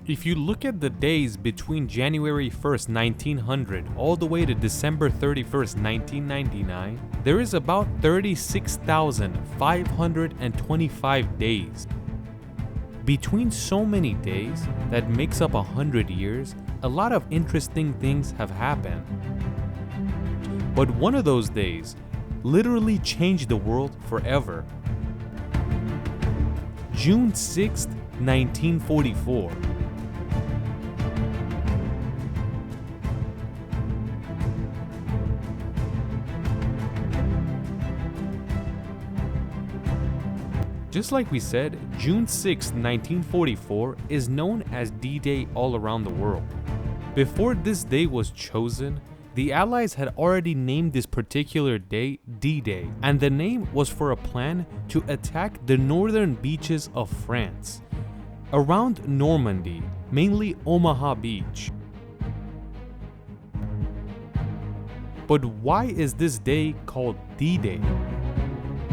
If you look at the days between January 1st, 1900 all the way to December 31st, 1999, there is about 36,525 days. Between so many days that makes up 100 years, a lot of interesting things have happened. But one of those days literally changed the world forever. June 6th, 1944. Just like we said, June 6, 1944 is known as D-Day all around the world. Before this day was chosen, the Allies had already named this particular day D-Day, and the name was for a plan to attack the northern beaches of France, around Normandy, mainly Omaha Beach. But why is this day called D-Day?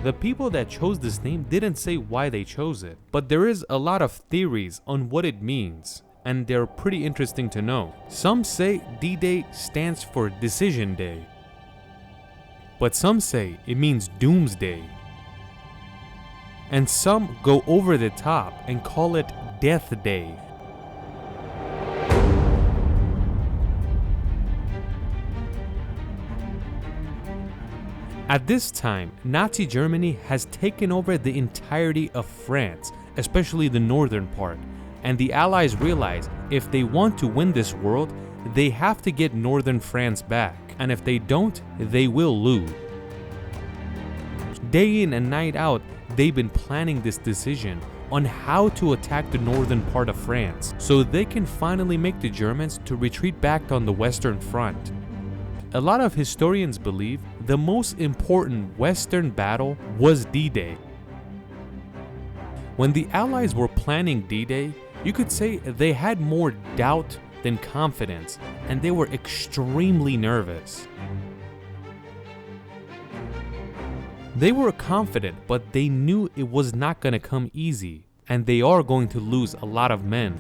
The people that chose this name didn't say why they chose it, but there is a lot of theories on what it means, and they're pretty interesting to know. Some say D-Day stands for Decision Day, but some say it means Doomsday, and some go over the top and call it Death Day. At this time, Nazi Germany has taken over the entirety of France, especially the northern part, and the Allies realize if they want to win this world, they have to get northern France back, and if they don't, they will lose. Day in and night out, they've been planning this decision on how to attack the northern part of France, so they can finally make the Germans to retreat back on the Western Front. A lot of historians believe the most important Western battle was D-Day. When the Allies were planning D-Day, you could say they had more doubt than confidence, and they were extremely nervous. They were confident, but they knew it was not going to come easy, and they are going to lose a lot of men.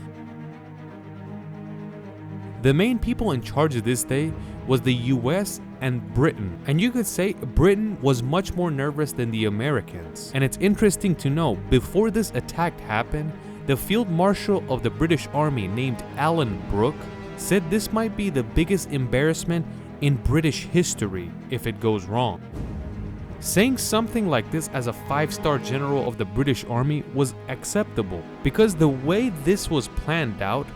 The main people in charge of this day was the US and Britain, and you could say Britain was much more nervous than the Americans. And it's interesting to know, before this attack happened, the Field Marshal of the British Army named Alan Brooke said this might be the biggest embarrassment in British history if it goes wrong. Saying something like this as a 5-star general of the British Army was acceptable, because the way this was planned out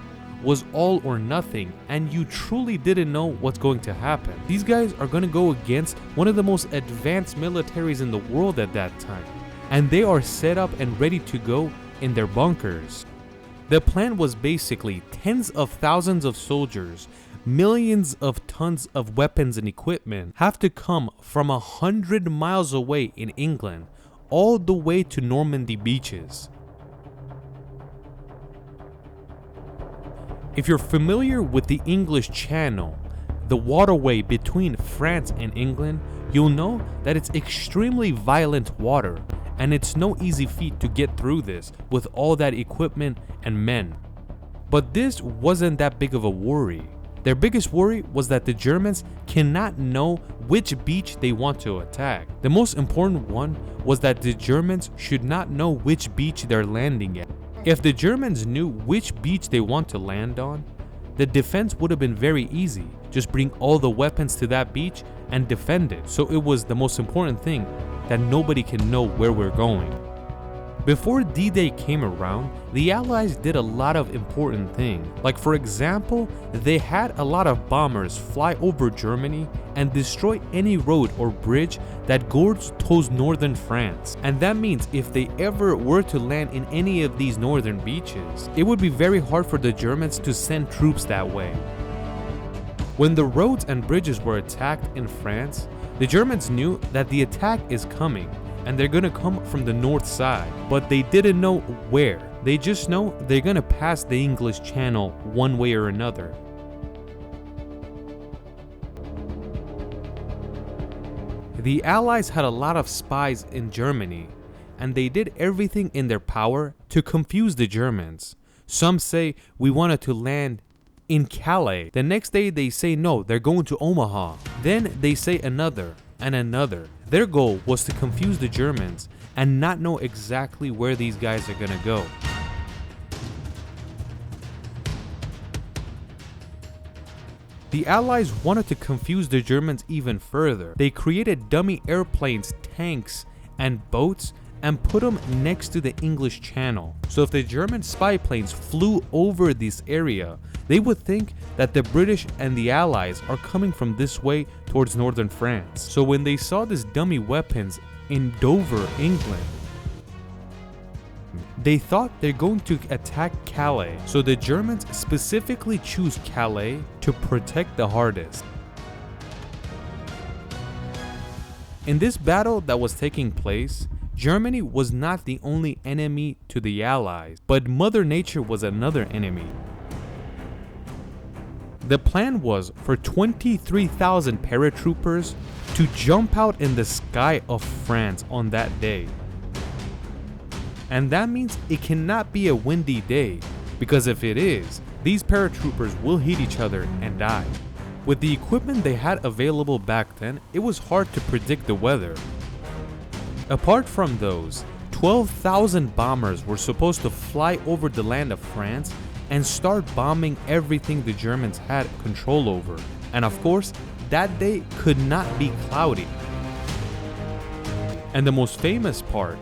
was all or nothing, and you truly didn't know what's going to happen. These guys are going to go against one of the most advanced militaries in the world at that time, and they are set up and ready to go in their bunkers. The plan was basically tens of thousands of soldiers, millions of tons of weapons and equipment have to come from 100 miles away in England all the way to Normandy beaches. If you're familiar with the English Channel, the waterway between France and England, you'll know that it's extremely violent water, and it's no easy feat to get through this with all that equipment and men. But this wasn't that big of a worry. Their biggest worry was that the Germans cannot know which beach they want to attack. The most important one was that the Germans should not know which beach they're landing at. If the Germans knew which beach they want to land on, the defense would have been very easy. Just bring all the weapons to that beach and defend it. So it was the most important thing, that nobody can know where we're going. Before D-Day came around, the Allies did a lot of important things. Like, for example, they had a lot of bombers fly over Germany and destroy any road or bridge that goes towards northern France. And that means if they ever were to land in any of these northern beaches, it would be very hard for the Germans to send troops that way. When the roads and bridges were attacked in France, the Germans knew that the attack is coming, and they're gonna come from the north side, but they didn't know where. They just know they're gonna pass the English Channel one way or another. The Allies had a lot of spies in Germany, and they did everything in their power to confuse the Germans. Some say we wanted to land in Calais. The next day they say no, they're going to Omaha. Then they say another and another. Their goal was to confuse the Germans and not know exactly where these guys are gonna go. The Allies wanted to confuse the Germans even further. They created dummy airplanes, tanks, and boats and put them next to the English Channel. So if the German spy planes flew over this area, they would think that the British and the Allies are coming from this way towards northern France. So when they saw these dummy weapons in Dover, England, they thought they're going to attack Calais. So the Germans specifically choose Calais to protect the hardest. In this battle that was taking place, Germany was not the only enemy to the Allies, but Mother Nature was another enemy. The plan was for 23,000 paratroopers to jump out in the sky of France on that day. And that means it cannot be a windy day, because if it is, these paratroopers will hit each other and die. With the equipment they had available back then, it was hard to predict the weather. Apart from those, 12,000 bombers were supposed to fly over the land of France and start bombing everything the Germans had control over. And of course, that day could not be cloudy. And the most famous part,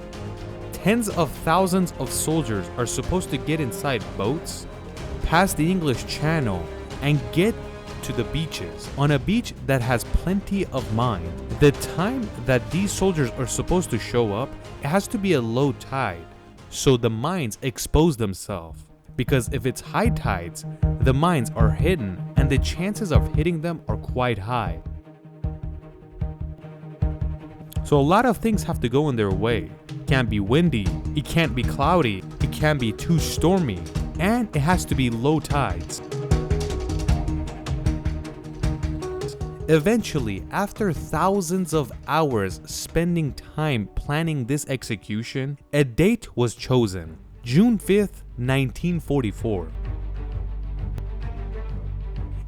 tens of thousands of soldiers are supposed to get inside boats, pass the English Channel, and get to the beaches. On a beach that has plenty of mine. The time that these soldiers are supposed to show up, it has to be a low tide, so the mines expose themselves. Because if it's high tides, the mines are hidden and the chances of hitting them are quite high. So a lot of things have to go in their way. It can't be windy, it can't be cloudy, it can't be too stormy, and it has to be low tides. Eventually, after thousands of hours spending time planning this execution, a date was chosen, June 5th, 1944.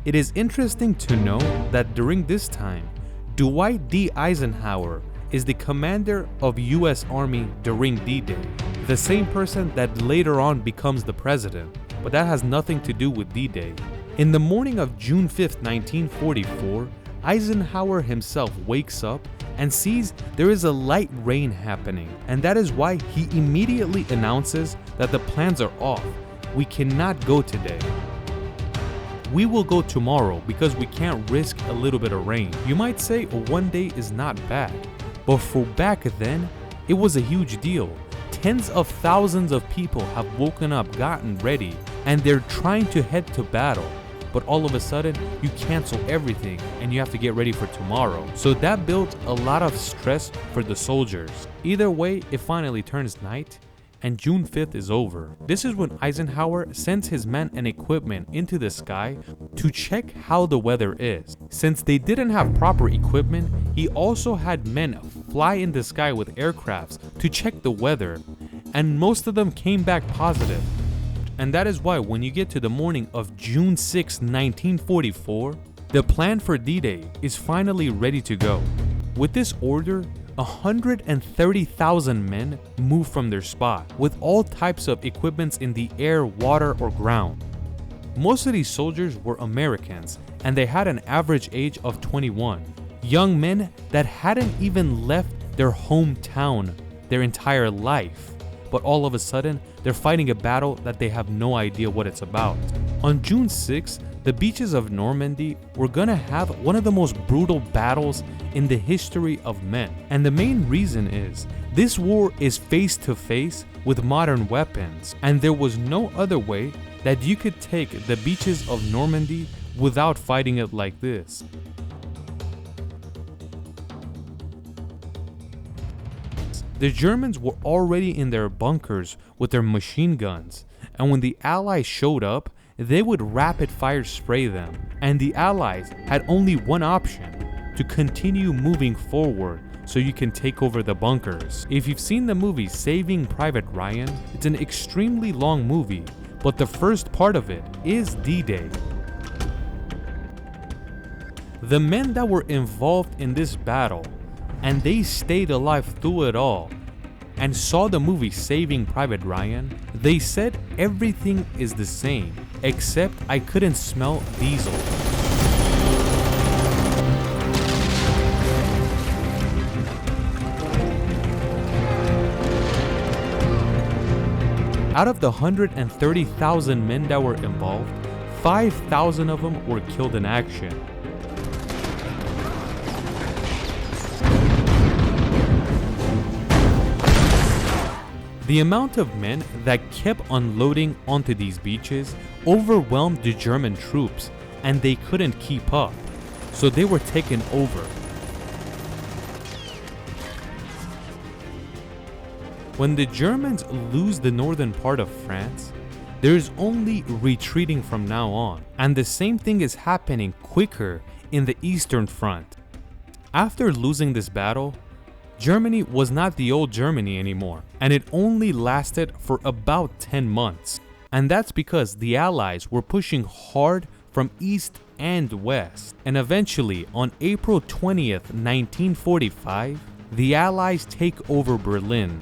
It is interesting to know that during this time, Dwight D. Eisenhower is the commander of US Army during D-Day, the same person that later on becomes the president, but that has nothing to do with D-Day. In the morning of June 5th, 1944, Eisenhower himself wakes up and sees there is a light rain happening, and that is why he immediately announces that the plans are off. We cannot go today. We will go tomorrow because we can't risk a little bit of rain. You might say one day is not bad, but for back then, it was a huge deal. Tens of thousands of people have woken up, gotten ready, and they're trying to head to battle. But all of a sudden, you cancel everything and you have to get ready for tomorrow. So that built a lot of stress for the soldiers. Either way, it finally turns night and June 5th is over. This is when Eisenhower sends his men and equipment into the sky to check how the weather is. Since they didn't have proper equipment, he also had men fly in the sky with aircrafts to check the weather, and most of them came back positive. And that is why when you get to the morning of June 6, 1944, the plan for D-Day is finally ready to go. With this order, 130,000 men move from their spot, with all types of equipments in the air, water, or ground. Most of these soldiers were Americans, and they had an average age of 21. Young men that hadn't even left their hometown their entire life. But all of a sudden, they're fighting a battle that they have no idea what it's about. On June 6th, the beaches of Normandy were gonna have one of the most brutal battles in the history of men. And the main reason is, this war is face to face with modern weapons, and there was no other way that you could take the beaches of Normandy without fighting it like this. The Germans were already in their bunkers with their machine guns, and when the Allies showed up, they would rapid fire spray them. And the Allies had only one option: to continue moving forward so you can take over the bunkers. If you've seen the movie Saving Private Ryan, it's an extremely long movie but the first part of it is D-Day. The men that were involved in this battle, and they stayed alive through it all, and saw the movie Saving Private Ryan, they said everything is the same, except I couldn't smell diesel. Out of the 130,000 men that were involved, 5,000 of them were killed in action. The amount of men that kept unloading onto these beaches overwhelmed the German troops, and they couldn't keep up, so they were taken over. When the Germans lose the northern part of France, there's only retreating from now on, and the same thing is happening quicker in the Eastern Front. After losing this battle, Germany was not the old Germany anymore, and it only lasted for about 10 months. And that's because the Allies were pushing hard from east and west. And eventually, on April 20th, 1945, the Allies take over Berlin,